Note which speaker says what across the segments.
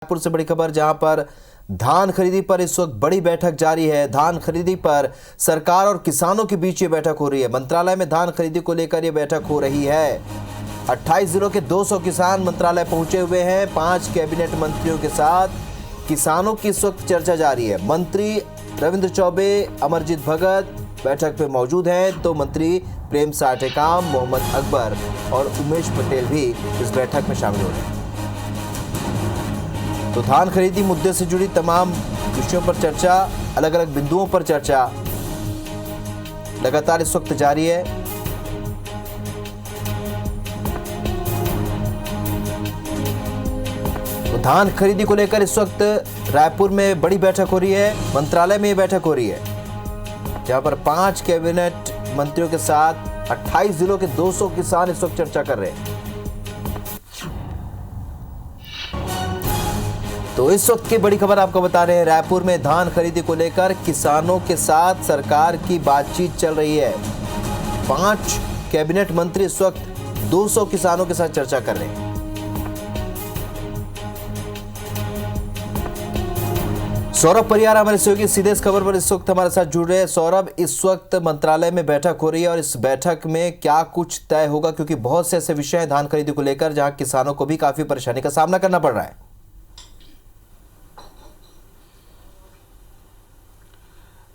Speaker 1: नागपुर से बड़ी खबर, जहां पर धान खरीदी पर इस वक्त बड़ी बैठक जारी है। धान खरीदी पर सरकार और किसानों के बीच ये बैठक हो रही है। मंत्रालय में धान खरीदी को लेकर ये बैठक हो रही है। 28 जिलों के 200 किसान मंत्रालय पहुंचे हुए हैं। 5 कैबिनेट मंत्रियों के साथ किसानों की इस वक्त चर्चा जारी है। मंत्री रविंद्र चौबे, अमरजीत भगत बैठक पे मौजूद हैं, तो मंत्री प्रेम साह टेकाम, मोहम्मद अकबर और उमेश पटेल भी इस बैठक में शामिल हो रहे हैं। तो धान खरीदी मुद्दे से जुड़ी तमाम विषयों पर चर्चा, अलग अलग बिंदुओं पर चर्चा लगातार इस वक्त जारी है। तो धान खरीदी को लेकर इस वक्त रायपुर में बड़ी बैठक हो रही है। मंत्रालय में यह बैठक हो रही है, जहां पर 5 कैबिनेट मंत्रियों के साथ 28 जिलों के 200 किसान इस वक्त चर्चा कर रहे हैं। तो इस वक्त की बड़ी खबर आपको बता रहे हैं, रायपुर में धान खरीदी को लेकर किसानों के साथ सरकार की बातचीत चल रही है। 5 कैबिनेट मंत्री इस वक्त 200 किसानों के साथ चर्चा कर रहे हैं। सौरभ परियार हमारे सहयोगी सीधे इस खबर पर इस वक्त हमारे साथ जुड़ रहे हैं। सौरभ, इस वक्त मंत्रालय में बैठक हो रही है और इस बैठक में क्या कुछ तय होगा, क्योंकि बहुत से ऐसे विषय हैं धान खरीदी को लेकर जहां किसानों को भी काफी परेशानी का सामना करना पड़ रहा है।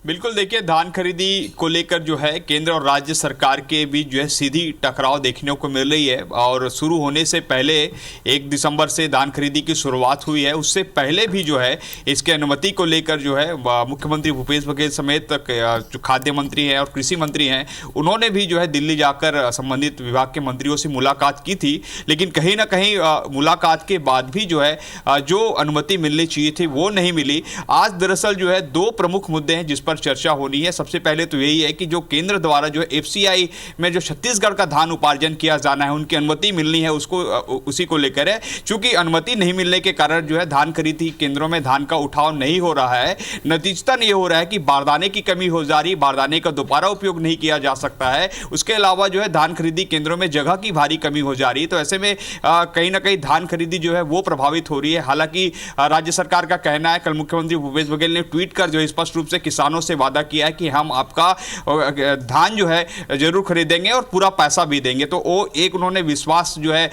Speaker 2: बिल्कुल, देखिए, धान खरीदी को लेकर जो है केंद्र और राज्य सरकार के बीच जो है सीधी टकराव देखने को मिल रही है। और शुरू होने से पहले 1 दिसंबर से धान खरीदी की शुरुआत हुई है। उससे पहले भी जो है इसके अनुमति को लेकर जो है मुख्यमंत्री भूपेश बघेल समेत जो खाद्य मंत्री हैं और कृषि मंत्री हैं, उन्होंने भी जो है दिल्ली जाकर संबंधित विभाग के मंत्रियों से मुलाकात की थी। लेकिन कहीं ना कहीं मुलाकात के बाद भी जो है जो अनुमति मिलनी चाहिए थी वो नहीं मिली। आज दरअसल जो है 2 प्रमुख मुद्दे हैं जिस पर चर्चा होनी है। सबसे पहले तो यही है कि जो केंद्र द्वारा जो एफसीआई में जो छत्तीसगढ़ का धान उपार्जन किया जाना है, उनकी अनुमति मिलनी है, उसी को लेकर है। चूंकि अनुमति नहीं मिलने के कारण जो है धान खरीदी केंद्रों में धान का उठाव नहीं हो रहा है। नतीजतन ये हो रहा है कि बारदाने की कमी हो जा रही, बारदाने का दोबारा उपयोग नहीं किया जा सकता है। उसके अलावा जो है धान खरीदी केंद्रों में जगह की भारी कमी हो जा रही है। तो ऐसे में कहीं ना कहीं धान खरीदी जो है वो प्रभावित हो रही है। हालांकि राज्य सरकार का कहना है, कल मुख्यमंत्री भूपेश बघेल ने ट्वीट कर जो स्पष्ट रूप से किसानों से वादा किया है कि हम आपका धान जो है जरूर खरीदेंगे और पूरा पैसा भी देंगे। तो वो एक उन्होंने विश्वास जो है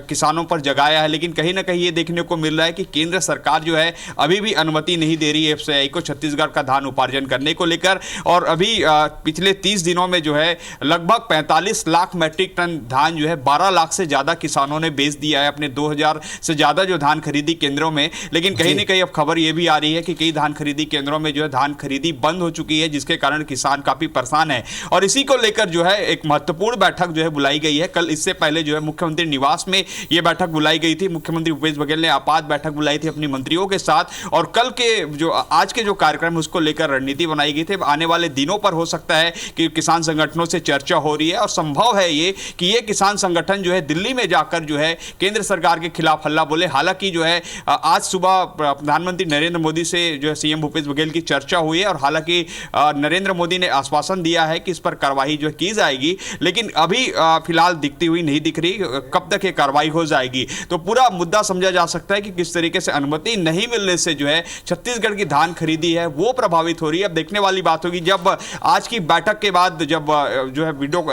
Speaker 2: किसानों पर जगाया है। लेकिन कहीं ना कहीं ये देखने को मिल रहा है कि केंद्र सरकार जो है अभी भी अनुमति नहीं दे रही है एफसीआई को छत्तीसगढ़ का धान उपार्जन करने को लेकर। और अभी पिछले 30 दिनों में जो है लगभग 45 लाख मैट्रिक टन धान जो है 12 लाख से ज्यादा किसानों ने बेच दिया है अपने 2000 से ज्यादा जो धान खरीदी केंद्रों में। लेकिन कहीं ना कहीं अब खबर यह भी आ रही है कि कई धान खरीदी केंद्रों में जो है धान खरीदी बंद हो चुकी है, जिसके कारण किसान काफी परेशान है। और इसी को लेकर जो है एक महत्वपूर्ण बैठक जो है बुलाई गई है। कल इससे पहले जो है मुख्यमंत्री निवास में यह बैठक बुलाई गई थी। मुख्यमंत्री भूपेश बघेल ने आपात बैठक बुलाई थी अपनी मंत्रियों के साथ। और कल के जो आज के जो कार्यक्रम है उसको लेकर रणनीति बनाई गई थी। आने वाले दिनों पर हो सकता है कि किसान संगठनों से चर्चा हो रही है और संभव है ये कि ये किसान संगठन जो है दिल्ली में जाकर जो है केंद्र सरकार के खिलाफ हल्ला बोले। हालांकि जो है आज सुबह प्रधानमंत्री नरेंद्र मोदी से जो है सीएम भूपेश बघेल की चर्चा हुई है और हालांकि नरेंद्र मोदी ने आश्वासन दिया है कि इस पर कार्रवाई जो की जाएगी। लेकिन अभी फिलहाल दिखती हुई नहीं दिख रही कब तक ये कार्रवाई हो जाएगी। तो पूरा मुद्दा समझा जा सकता है कि किस तरीके से अनुमति नहीं मिलने से जो है छत्तीसगढ़ की धान खरीदी है वो प्रभावित हो रही है। अब देखने वाली बात होगी जब आज की बैठक के बाद जब जो है वीडियो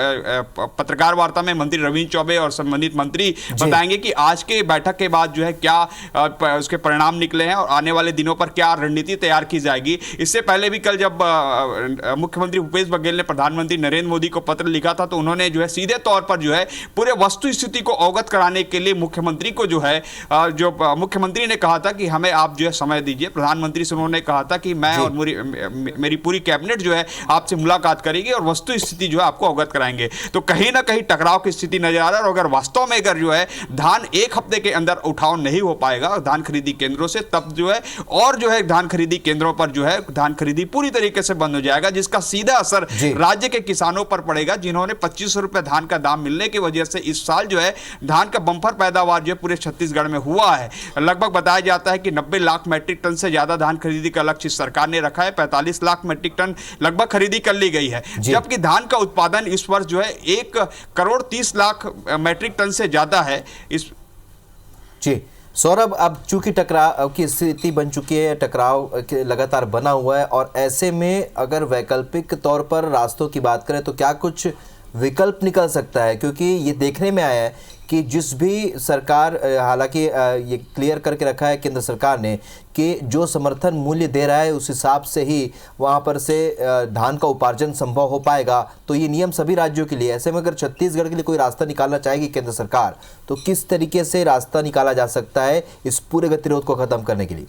Speaker 2: पत्रकार वार्ता में मंत्री रविंद्र चौबे और संबंधित मंत्री बताएंगे कि आज के बैठक के बाद जो है क्या उसके परिणाम निकले हैं और आने वाले दिनों पर क्या रणनीति तैयार की जाएगी। इससे पहले भी कल जब मुख्यमंत्री भूपेश बघेल ने प्रधानमंत्री नरेंद्र मोदी को पत्र लिखा था तो उन्होंने जो है सीधे तौर पर जो है पूरे वस्तु स्थिति को अवगत कराने के लिए मुख्यमंत्री को जो है मुख्यमंत्री ने कहा था कि हमें आप जो है समय दीजिए। प्रधानमंत्री से उन्होंने कहा था कि मैं और मेरी पूरी कैबिनेट जो है आपसे मुलाकात करेगी और वस्तु स्थिति जो है आपको अवगत कराएंगे। तो कहीं ना कहीं टकराव की स्थिति नजर आ रहा है। और अगर वास्तव में अगर जो है धान 1 हफ्ते के अंदर उठाव नहीं हो पाएगा धान खरीदी केंद्रों से, तब जो है और जो है धान खरीदी केंद्रों पर जो है धान खरीदी पूरी तरीके से बंद हो जाएगा, जिसका सीधा असर राज्य के किसानों पर पड़ेगा जिन्होंने 2500 रुपए धान का दाम मिलने की वजह से इस साल जो है धान का बंपर पैदावार जो है पूरे छत्तीसगढ़ में हुआ है। लगभग बताया जाता है कि 90 लाख मैट्रिक टन से ज्यादा धान खरीदी का लक्ष्य सरकार ने रखा है। 45 लाख मैट्रिक टन लगभग खरीदी कर ली गई है, जबकि धान का उत्पादन इस वर्ष जो है 1 करोड़ 30 लाख मैट्रिक टन से ज्यादा है। इस
Speaker 1: जी सौरभ, अब चूंकि टकराव की स्थिति बन चुकी है, टकराव लगातार बना हुआ है, और ऐसे में अगर वैकल्पिक तौर पर रास्तों की बात करें तो क्या कुछ विकल्प निकल सकता है? क्योंकि ये देखने में आया है कि जिस भी सरकार, हालांकि ये क्लियर करके रखा है केंद्र सरकार ने कि जो समर्थन मूल्य दे रहा है उस हिसाब से ही वहाँ पर से धान का उपार्जन संभव हो पाएगा, तो ये नियम सभी राज्यों के लिए। ऐसे में अगर छत्तीसगढ़ के लिए कोई रास्ता निकालना चाहेगी केंद्र सरकार, तो किस तरीके से रास्ता निकाला जा सकता है इस पूरे गतिरोध को खत्म करने के लिए?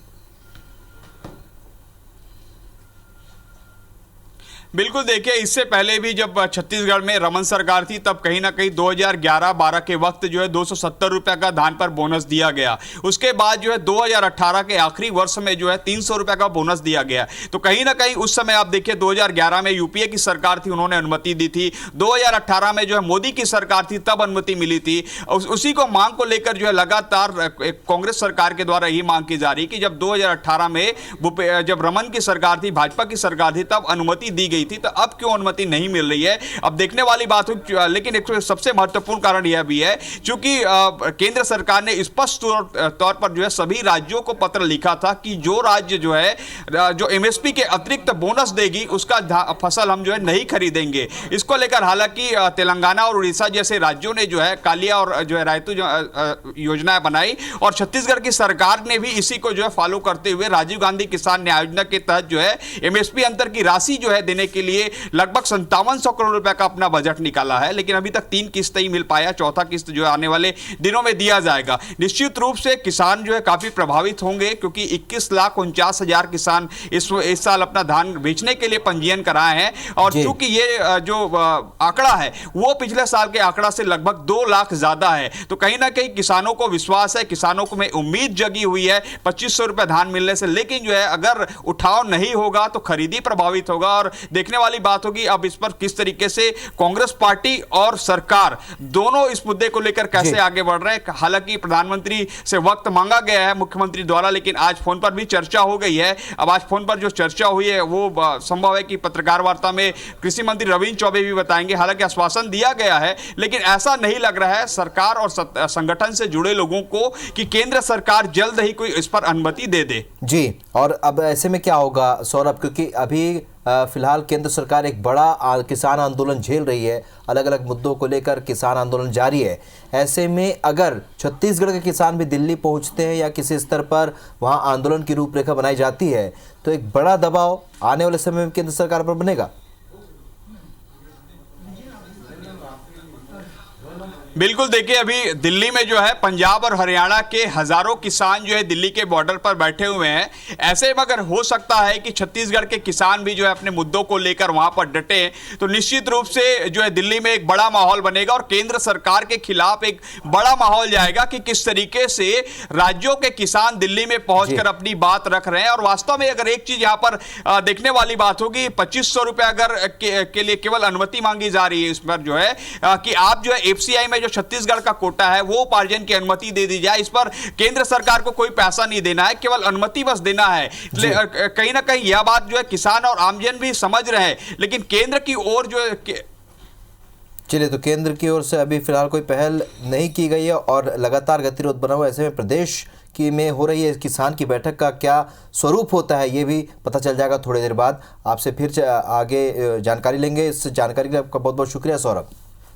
Speaker 2: बिल्कुल, देखिए इससे पहले भी जब छत्तीसगढ़ में रमन सरकार थी तब कहीं ना कहीं 2011-12 के वक्त जो है 270 रुपए का धान पर बोनस दिया गया। उसके बाद जो है 2018 के आखिरी वर्ष में जो है 300 रुपए का बोनस दिया गया। तो कहीं ना कहीं उस समय आप देखिए 2011 में यूपीए की सरकार थी, उन्होंने अनुमति दी थी। 2018 में जो है मोदी की सरकार थी, तब अनुमति मिली थी। उसी को मांग को लेकर जो है लगातार कांग्रेस सरकार के द्वारा यही मांग की जा रही कि जब 2018 में जब रमन की सरकार थी, भाजपा की सरकार थी, तब अनुमति दी गई थी, तो अब क्यों अनुमति नहीं मिल रही है? अब देखने वाली बात हो। लेकिन एक सबसे महत्वपूर्ण कारण यह भी है क्योंकि केंद्र सरकार ने स्पष्ट तौर पर जो है सभी राज्यों को पत्र लिखा था कि जो राज्य जो है जो एमएसपी के अतिरिक्त बोनस देगी उसका फसल हम जो है नहीं खरीदेंगे। इसको लेकर हालांकि तेलंगाना और उड़ीसा जैसे राज्यों ने जो है कालिया और जो है रायतू योजनाएं बनाई, और छत्तीसगढ़ की सरकार ने भी इसी को जो है फॉलो करते हुए राजीव गांधी किसान न्याय योजना के तहत जो है एमएसपी अंतर की राशि जो है देने के लिए लगभग 5700 करोड़ रुपए का अपना बजट निकाला है। लेकिन अभी तक 3 किस्त ही मिल पाया, चौथा किस्त जो है आने वाले दिनों में दिया जाएगा। निश्चित रूप से किसान जो है काफी प्रभावित होंगे क्योंकि 21,49,000 किसान इस साल अपना धान बेचने के लिए पंजीयन कराए हैं, और चूंकि ये जो आंकड़ा है वो पिछले साल के आंकड़ा से लगभग 2 लाख ज्यादा है। तो कहीं ना कहीं किसानों को विश्वास है, किसानों को में उम्मीद जगी हुई है 2500 रुपए धान मिलने से। लेकिन जो है अगर उठाव नहीं होगा तो खरीदी प्रभावित होगा, और देखने वाली बात होगी अब इस पर किस तरीके से कांग्रेस पार्टी और सरकार दोनों इस मुद्दे को लेकर कैसे आगे बढ़ रहे हैं। हालांकि प्रधानमंत्री से वक्त मांगा गया है मुख्यमंत्री द्वारा, लेकिन आज फोन पर भी चर्चा हो गई है। अब आज फोन पर जो चर्चा हुई है वो संभव है कि पत्रकार वार्ता में कृषि मंत्री रविंद्र चौबे भी बताएंगे। हालांकि आश्वासन दिया गया है, लेकिन ऐसा नहीं लग रहा है सरकार और संगठन से जुड़े लोगों को कि केंद्र सरकार जल्द ही कोई इस पर अनुमति दे दे।
Speaker 1: जी, और अब ऐसे में क्या होगा सौरभ, क्योंकि अभी फिलहाल केंद्र सरकार एक बड़ा किसान आंदोलन झेल रही है, अलग अलग मुद्दों को लेकर किसान आंदोलन जारी है। ऐसे में अगर छत्तीसगढ़ के किसान भी दिल्ली पहुंचते हैं या किसी स्तर पर वहां आंदोलन की रूपरेखा बनाई जाती है, तो एक बड़ा दबाव आने वाले समय में केंद्र सरकार पर बनेगा।
Speaker 2: बिल्कुल, देखिए अभी दिल्ली में जो है पंजाब और हरियाणा के हजारों किसान जो है दिल्ली के बॉर्डर पर बैठे हुए हैं। ऐसे में अगर हो सकता है कि छत्तीसगढ़ के किसान भी जो है अपने मुद्दों को लेकर वहां पर डटे, तो निश्चित रूप से जो है दिल्ली में एक बड़ा माहौल बनेगा और केंद्र सरकार के खिलाफ एक बड़ा माहौल जाएगा कि किस तरीके से राज्यों के किसान दिल्ली में पहुंचकर अपनी बात रख रहे हैं। और वास्तव में अगर एक चीज यहां पर देखने वाली बात होगी, 2500 रुपए अगर के लिए केवल अनुमति मांगी जा रही है इस पर जो है कि आप जो है एफसीआई में छत्तीसगढ़ का कोटा है वो उपार्जन की अनुमति दे दी जाए। इस पर केंद्र सरकार को कोई पैसा नहीं देना है, केवल अनुमति बस देना है। कहीं ना कहीं यह बात जो है किसान और आमजन भी समझ रहे हैं, लेकिन केंद्र की ओर जो है
Speaker 1: चलिए, तो केंद्र की ओर से अभी फिलहाल कोई पहल नहीं की गई है और लगातार गतिरोध बना हुआ। ऐसे में प्रदेश की में हो रही है किसान की बैठक का क्या स्वरूप होता है ये भी पता चल जाएगा थोड़ी देर बाद। आपसे फिर आगे जानकारी लेंगे। इस जानकारी के लिए आपका बहुत बहुत शुक्रिया सौरभ।